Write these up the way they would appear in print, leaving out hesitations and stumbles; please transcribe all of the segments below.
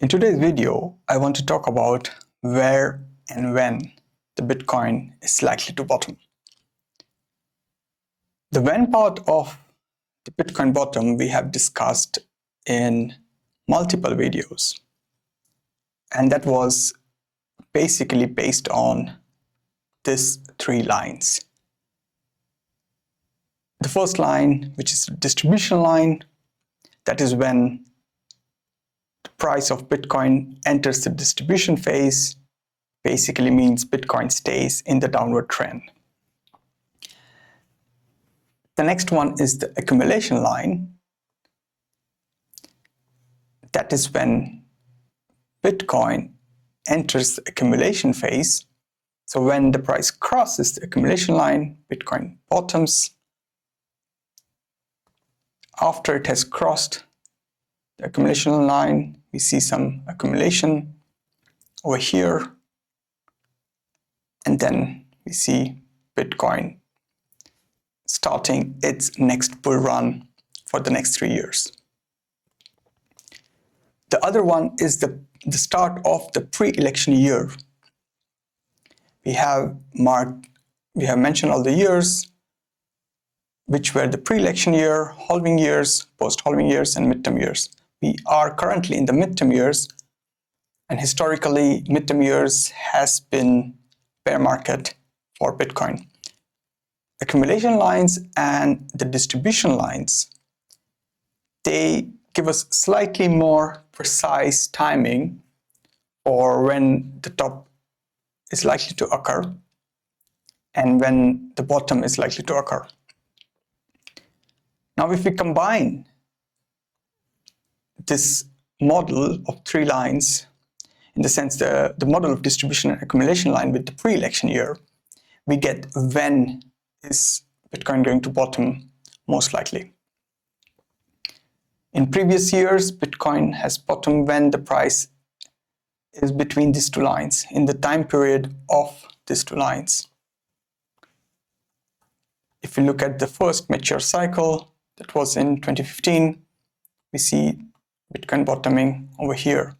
In today's video, I want to talk about where and when the Bitcoin is likely to bottom. The when part of the Bitcoin bottom we have discussed in multiple videos, and that was basically based on these three lines. The first line, which is the distribution line, that is when the price of Bitcoin enters the distribution phase, basically means Bitcoin stays in the downward trend. The next one is the accumulation line. That is when Bitcoin enters the accumulation phase. So when the price crosses the accumulation line, Bitcoin bottoms. After it has crossed the accumulation line, we see some accumulation over here. And then we see Bitcoin starting its next bull run for the next 3 years. The other one is the start of the pre-election year. We have mentioned all the years, which were the pre-election year, halving years, post-halving years, and midterm years. We are currently in the midterm years, and historically, midterm years has been bear market for Bitcoin. Accumulation lines and the distribution lines, they give us slightly more precise timing for when the top is likely to occur and when the bottom is likely to occur. Now, if we combine this model of three lines, in the sense the model of distribution and accumulation line with the pre-election year, we get when is Bitcoin going to bottom most likely. In previous years, Bitcoin has bottomed when the price is between these two lines, in the time period of these two lines. If we look at the first mature cycle, that was in 2015, we see Bitcoin bottoming over here.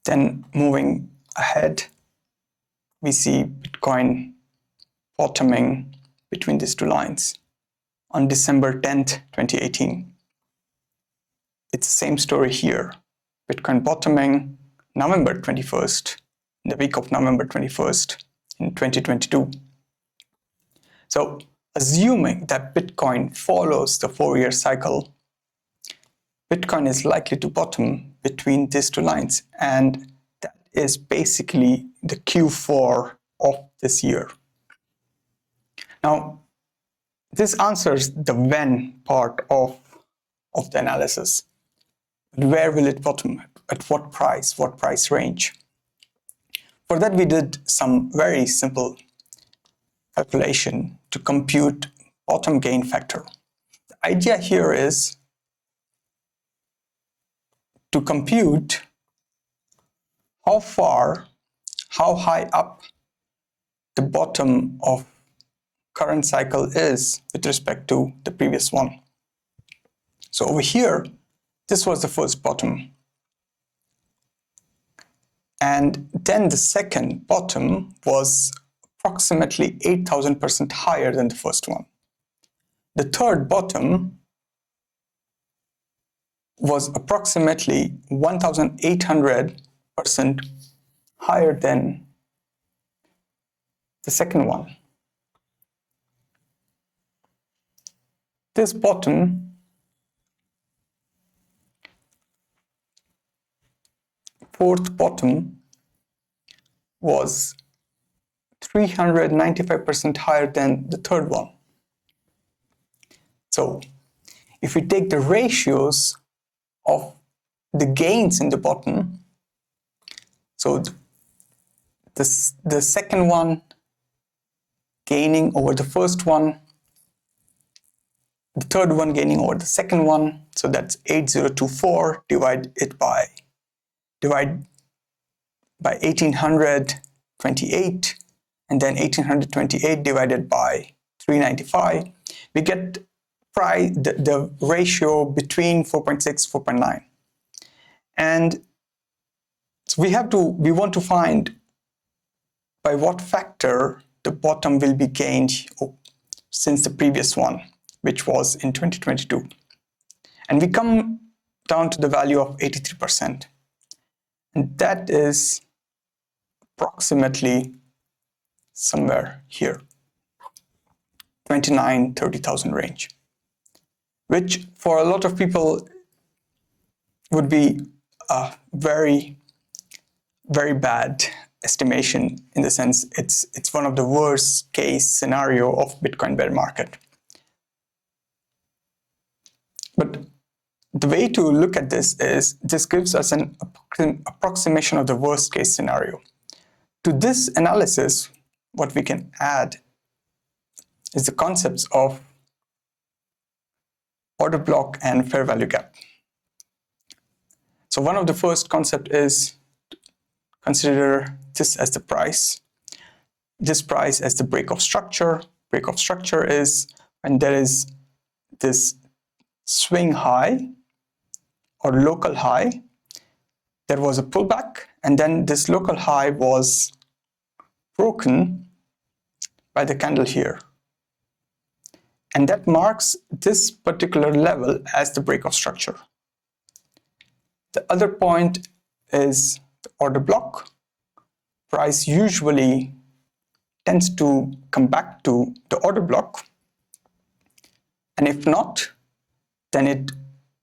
Then moving ahead, we see Bitcoin bottoming between these two lines on December 10th, 2018. It's the same story here. Bitcoin bottoming November 21st, in the week of November 21st in 2022. So, assuming that Bitcoin follows the 4-year cycle, Bitcoin is likely to bottom between these two lines, and that is basically the Q4 of this year. Now, this answers the when part of the analysis. Where will it bottom? At what price range? For that, we did some very simple calculation to compute bottom gain factor. The idea here is to compute how high up the bottom of current cycle is with respect to the previous one. So over here, this was the first bottom. And then the second bottom was approximately 8,000% higher than the first one. The third bottom was approximately 1,800% higher than the second one. This bottom fourth bottom was 395% higher than the third one. So if we take the ratios of the gains in the bottom, so the second one gaining over the first one, the third one gaining over the second one, so that's 8024, divide by 1828, and then 1828 divided by 395, we get the ratio between 4.6 4.9, and so we want to find by what factor the bottom will be gained since the previous one, which was in 2022, and we come down to the value of 83%, and that is approximately somewhere here, 29,000-30,000 range, which for a lot of people would be a very, very bad estimation, in the sense it's one of the worst case scenario of Bitcoin bear market. But the way to look at this is this gives us an approximation of the worst case scenario. To this analysis, what we can add is the concepts of order block and fair value gap. So one of the first concept is consider this as the price, this price as the break of structure. Break of structure is when there is this swing high or local high, there was a pullback, and then this local high was broken by the candle here. And that marks this particular level as the break of structure. The other point is the order block. Price usually tends to come back to the order block, and if not, then it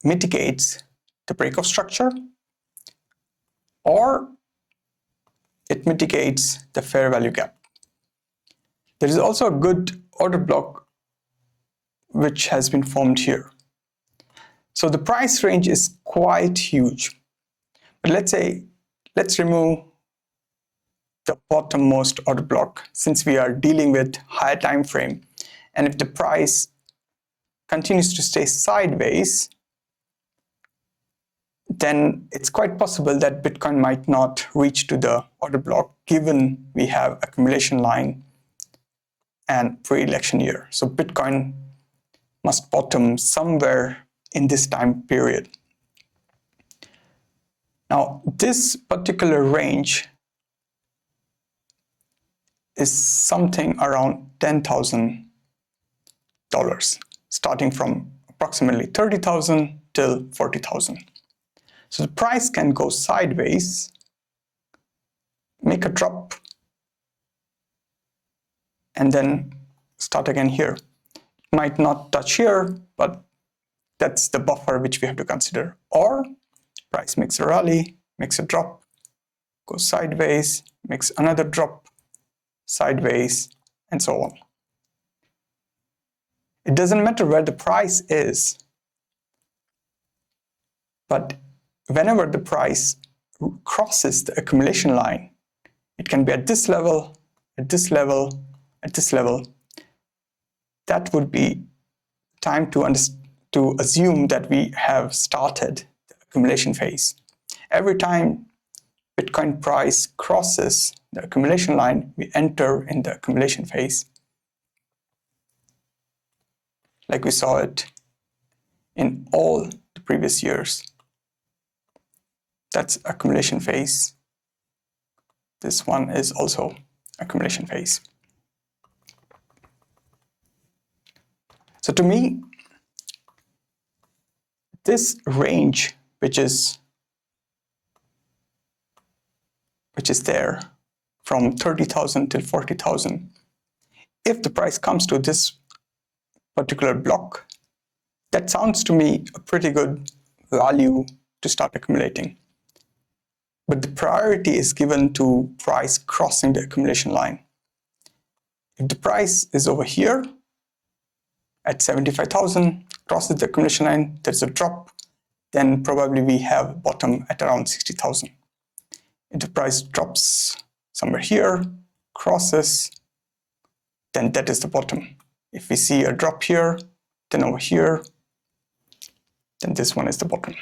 mitigates the break of structure, or it mitigates the fair value gap. There is also a good order block which has been formed here. So the price range is quite huge. But let's remove the bottommost order block, since we are dealing with higher time frame. And if the price continues to stay sideways, then it's quite possible that Bitcoin might not reach to the order block, given we have accumulation line and pre-election year. So Bitcoin must bottom somewhere in this time period. Now, this particular range is something around $10,000, starting from approximately 30,000 till 40,000. So the price can go sideways, make a drop, and then start again here. It might not touch here, but that's the buffer which we have to consider. Or price makes a rally, makes a drop, goes sideways, makes another drop, sideways, and so on. It doesn't matter where the price is, but whenever the price crosses the accumulation line, it can be at this level, at this level, at this level. That would be time to assume that we have started the accumulation phase. Every time Bitcoin price crosses the accumulation line, we enter in the accumulation phase, like we saw it in all the previous years. That's accumulation phase. This one is also accumulation phase. So to me, this range, which is there from 30,000 till 40,000, if the price comes to this particular block, that sounds to me a pretty good value to start accumulating. But the priority is given to price crossing the accumulation line. If the price is over here at 75,000, crosses the accumulation line, there's a drop, then probably we have bottom at around 60,000. If the price drops somewhere here, crosses, then that is the bottom. If we see a drop here, then over here, then this one is the bottom.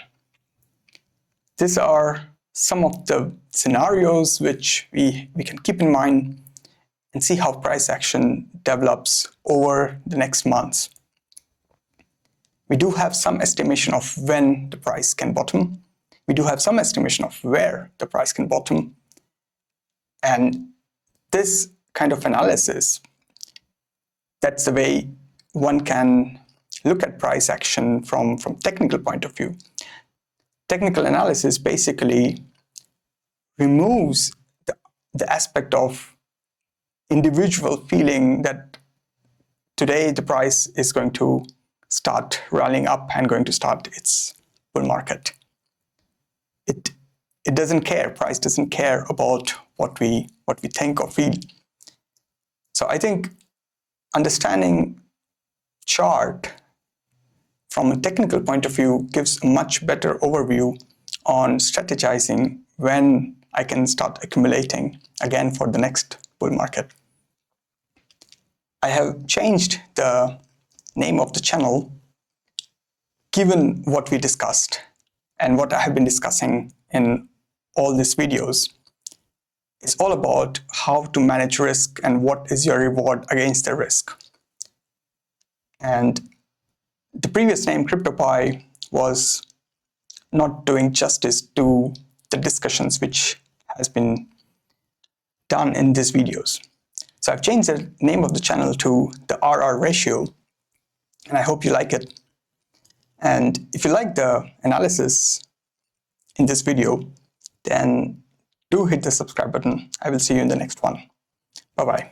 These are some of the scenarios which we can keep in mind and see how price action develops over the next months. We do have some estimation of when the price can bottom. We do have some estimation of where the price can bottom. And this kind of analysis, that's the way one can look at price action from technical point of view. Technical analysis basically removes the aspect of individual feeling that today the price is going to start rallying up and going to start its bull market. It doesn't care. Price doesn't care about what we think or feel. So I think understanding chart from a technical point of view gives a much better overview on strategizing when I can start accumulating again for the next bull market. I have changed the name of the channel given what we discussed and what I have been discussing in all these videos. It's all about how to manage risk and what is your reward against the risk. And the previous name, CryptoPi, was not doing justice to the discussions which has been done in these videos. So I've changed the name of the channel to the RR ratio, and I hope you like it. And if you like the analysis in this video, then do hit the subscribe button. I will see you in the next one. Bye-bye.